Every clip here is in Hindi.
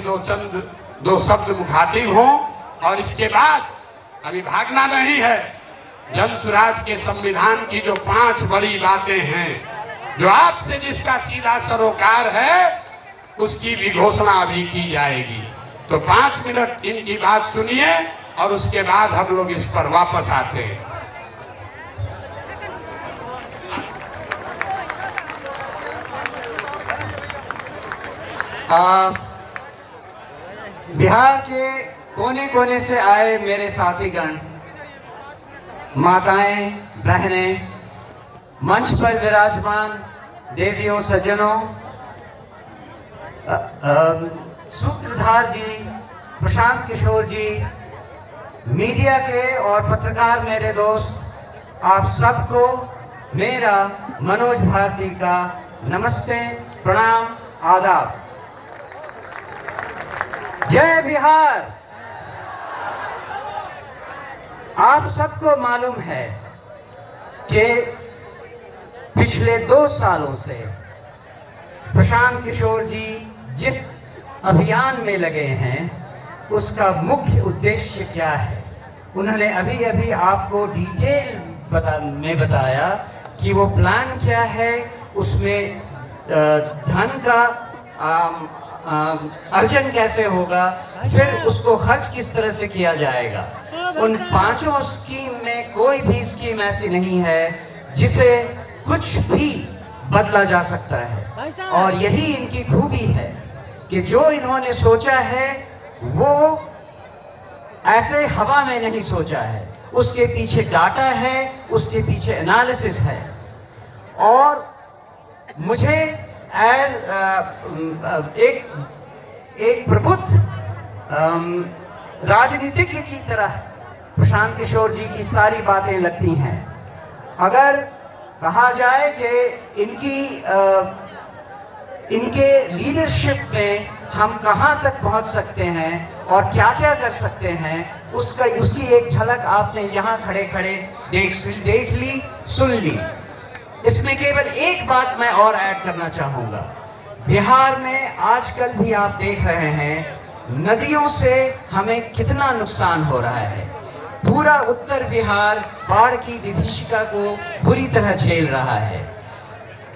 दो शब्द मुखातिब हों, और इसके बाद अभी भागना नहीं है। जन स्वराज के संविधान की जो 5 बड़ी बातें हैं, जो आपसे जिसका सीधा सरोकार है, उसकी भी घोषणा अभी की जाएगी। तो 5 मिनट इनकी बात सुनिए और उसके बाद हम लोग इस पर वापस आते हैं। बिहार के कोने कोने से आए मेरे साथीगण, माताएं, बहनें, मंच पर विराजमान देवियों, सज्जनों, सूत्रधार जी, प्रशांत किशोर जी, मीडिया के और पत्रकार मेरे दोस्त, आप सबको मेरा मनोज भारती का नमस्ते, प्रणाम, आदाब। जय बिहार। आप सबको मालूम है कि पिछले 2 सालों से प्रशांत किशोर जी जिस अभियान में लगे हैं, उसका मुख्य उद्देश्य क्या है। उन्होंने अभी अभी आपको डिटेल में बताया कि वो प्लान क्या है, उसमें धन का अर्जन कैसे होगा, फिर उसको खर्च किस तरह से किया जाएगा। उन 5 स्कीम में कोई भी स्कीम ऐसी नहीं है जिसे कुछ भी बदला जा सकता है, और यही इनकी खूबी है कि जो इन्होंने सोचा है वो ऐसे हवा में नहीं सोचा है, उसके पीछे डाटा है, उसके पीछे एनालिसिस है। और मुझे एक प्रबुद्ध राजनीतिज्ञ की तरह प्रशांत किशोर जी की सारी बातें लगती हैं। अगर कहा जाए कि इनके लीडरशिप में हम कहां तक पहुंच सकते हैं और क्या क्या कर सकते हैं, उसकी एक झलक आपने यहां खड़े खड़े देख ली, सुन ली। इसमें केवल एक बात मैं और ऐड करना चाहूँगा। बिहार में आजकल भी आप देख रहे हैं नदियों से हमें कितना नुकसान हो रहा है। पूरा उत्तर बिहार बाढ़ की विभीषिका को बुरी तरह झेल रहा है।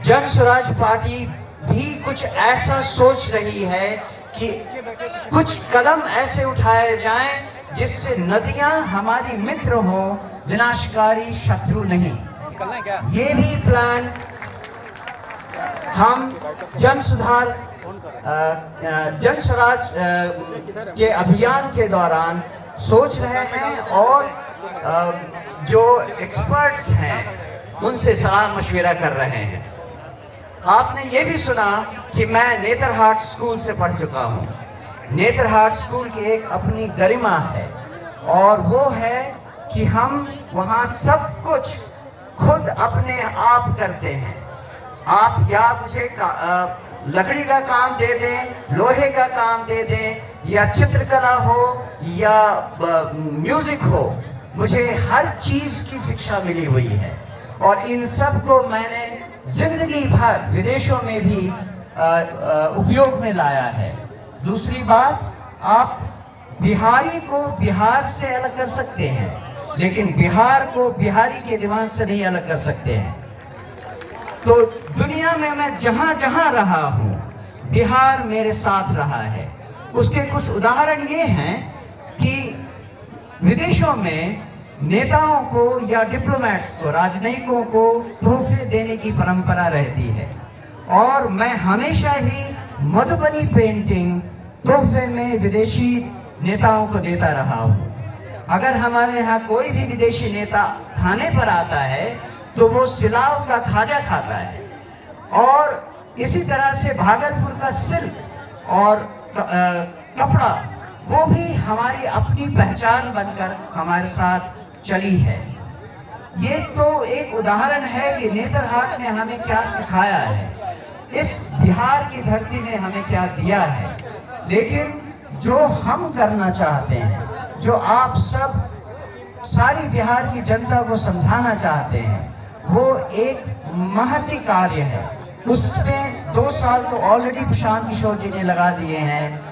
जन स्वराज पार्टी भी कुछ ऐसा सोच रही है कि कुछ कदम ऐसे उठाए जाएं जिससे नदियां हमारी मित्र हों, विनाशकारी शत्रु नहीं। ये भी प्लान हम जन स्वराज के अभियान के दौरान सोच रहे हैं, और जो एक्सपर्ट्स हैं उनसे सलाह मशविरा कर रहे हैं। आपने ये भी सुना कि मैं नेतरहाट स्कूल से पढ़ चुका हूँ। नेतरहाट स्कूल की एक अपनी गरिमा है, और वो है कि हम वहाँ सब कुछ खुद अपने आप करते हैं। आप या मुझे लकड़ी का काम दे दें, लोहे का काम दे दें, या चित्रकला हो या म्यूजिक हो, मुझे हर चीज की शिक्षा मिली हुई है, और इन सब को मैंने जिंदगी भर विदेशों में भी उपयोग में लाया है। दूसरी बात, आप बिहारी को बिहार से अलग कर सकते हैं, लेकिन बिहार को बिहारी के दिमाग से नहीं अलग कर सकते हैं। तो दुनिया में मैं जहां जहां रहा हूं, बिहार मेरे साथ रहा है। उसके कुछ उदाहरण ये हैं कि विदेशों में नेताओं को या डिप्लोमेट्स को, राजनयिकों को तोहफे देने की परंपरा रहती है, और मैं हमेशा ही मधुबनी पेंटिंग तोहफे में विदेशी नेताओं को देता रहा हूँ। अगर हमारे यहाँ कोई भी विदेशी नेता खाने पर आता है तो वो सिलाव का खाजा खाता है, और इसी तरह से भागलपुर का सिल्क और कपड़ा, वो भी हमारी अपनी पहचान बनकर हमारे साथ चली है। ये तो एक उदाहरण है कि नेतरहाट ने हमें क्या सिखाया है, इस बिहार की धरती ने हमें क्या दिया है। लेकिन जो हम करना चाहते हैं, जो आप सब सारी बिहार की जनता को समझाना चाहते हैं, वो एक महती कार्य है। उसमें 2 साल तो ऑलरेडी प्रशांत किशोर जी ने लगा दिए हैं,